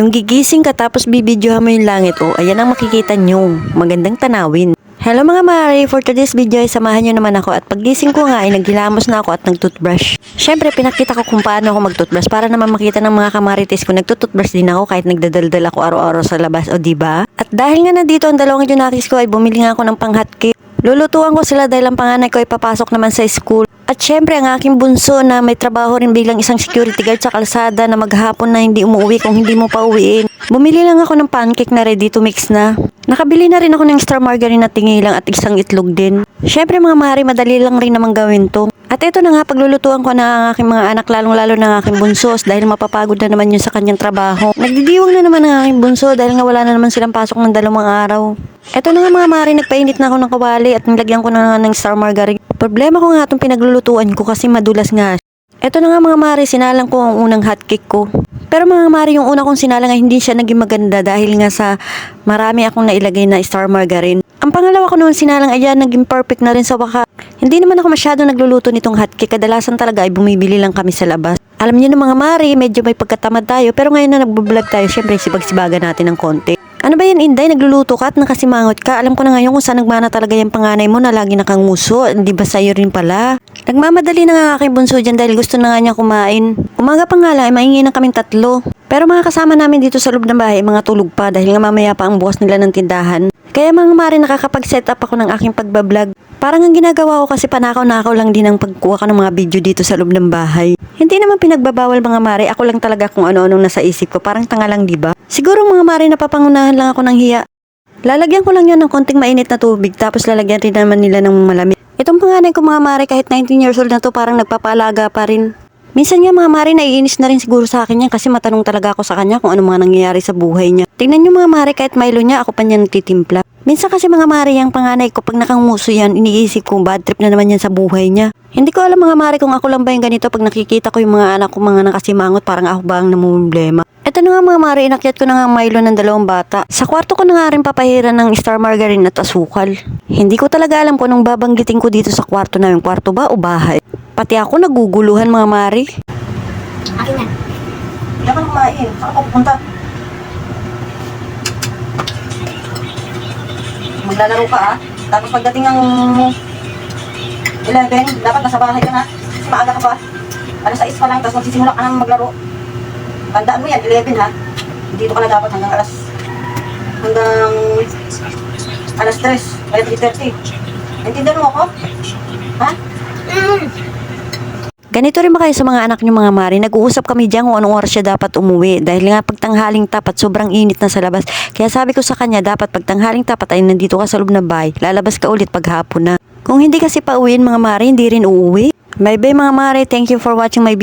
Yung gigising ka tapos bibidyohan mo yung langit, oh, ayan ang makikita nyo. Magandang tanawin. Hello mga mare, for today's video ay samahan nyo naman ako at paggising ko nga ay naghilamos na ako at nagtoothbrush. Syempre pinakita ko kung paano ako magtoothbrush para naman makita ng mga kamarites ko nagtutoothbrush din ako kahit nagdadaldal ako araw-araw sa labas, o diba? At dahil nga nandito ang dalawang junakis ko ay bumili nga ako ng pang-hotcake. Lulutuan ko sila dahil ang panganay ko ay papasok naman sa school. At syempre ang aking bunso na may trabaho rin bilang isang security guard sa kalsada na maghapon na hindi umuwi kung hindi mo pa uwiin. Bumili lang ako ng pancake na ready to mix na. Nakabili na rin ako ng extra margarine at tingilang at isang itlog din. Syempre mga mari, madali lang rin naman gawin to. At ito na nga, paglulutuan ko na ang aking mga anak, lalong-lalo ng aking bunsos dahil mapapagod na naman yun sa kanyang trabaho. Nagdidiwang na naman ang aking bunso dahil nga wala na naman silang pasok ng 2 araw. Ito na nga mga mari, nagpainit na ako ng kawali at nilagyan ko na nga ng star margarine. Problema ko nga itong pinaglulutuan ko kasi madulas nga. Ito na nga mga mari, sinalang ko ang unang hotcake ko. Pero mga mari, yung una kong sinalang ay hindi siya naging maganda dahil nga sa marami akong nailagay na star margarine. Ang pangalawa ko noon sinalang ay naging perfect na rin sa wakas. Hindi naman ako masyado nagluluto nitong hotcake, kadalasan talaga ay bumibili lang kami sa labas. Alam niyo na mga mari, medyo may pagkatamad tayo pero ngayon na nagbablog tayo, syempre sibag-sibagan natin ng konti. Ano ba yan, Inday? Nagluluto ka at nakasimangot ka. Alam ko na ngayon kung saan nagmana talaga yung panganay mo na lagi nakanguso. Hindi ba sa'yo rin pala? Nagmamadali na nga aking bunso dyan dahil gusto na nga niya kumain. Umaga pa nga lang ay maingay na kaming 3. Pero mga kasama namin dito sa loob ng bahay, mga tulog pa dahil nga mamaya pa ang bukas nila ng tindahan. Kaya mga mari, nakakapag-set up ako ng aking pagbablog. Parang ang ginagawa ko kasi panakaw-nakaw lang din ang pagkuha ko ng mga video dito sa loob ng bahay. Hindi naman pinagbabawal mga mari, ako lang talaga kung ano-anong nasa isip ko. Parang tanga lang, diba? Siguro mga mari, napapangunahan lang ako ng hiya. Lalagyan ko lang yan ng konting mainit na tubig tapos lalagyan rin naman nila ng malamig. Itong panganay ko mga mari, kahit 19 years old na to, parang nagpapalaga pa rin. Minsan nga mga mari, naiinis na rin siguro sa akin yan kasi matanong talaga ako sa kanya kung ano mga nangyayari sa buhay niya. Tingnan nyo mga mari, kahit Milo niya, ako pa niya nagtitimpla. Minsan kasi mga mari, yung panganay ko, pag nakanguso yan, iniisip ko bad trip na naman yan sa buhay niya. Hindi ko alam mga mari kung ako lang ba yung ganito pag nakikita ko yung mga anak ko mga nakasimangot, parang ako ba ang namumblema. Ito na nga mga mari, inakyat ko na nga Milo ng 2 bata. Sa kwarto ko na nga rin papahiran ng star margarine at asukal. Hindi ko talaga alam kung anong babanggitin ko dito sa kwarto na yung kwarto ba o bahay. Pati ako naguguluhan mga mari. Akin na. Hindi ka kumain. Saan ako pupunta? Maglalaro ka Tapos pagdating ng 11, dapat nasa bahay ka na. Kasi maaga ka pa. Alas 6 pa lang, tapos magsisimula ka nang maglaro. Tandaan mo yan, 11 Dito ka na dapat hanggang alas 3, kaya 3:30. Naintindihan mo ako? Ha? Ganito rin ba kayo sa mga anak niyo mga mari? Nag-uusap kami diyan kung anong oras siya dapat umuwi. Dahil nga pagtanghaling tapat, sobrang init na sa labas. Kaya sabi ko sa kanya, dapat pagtanghaling tapat ay nandito ka sa loob ng bahay. Lalabas ka ulit paghapon na. Kung hindi kasi pauwiin mga mari, hindi rin uuwi. Bye bye mga mari. Thank you for watching my video.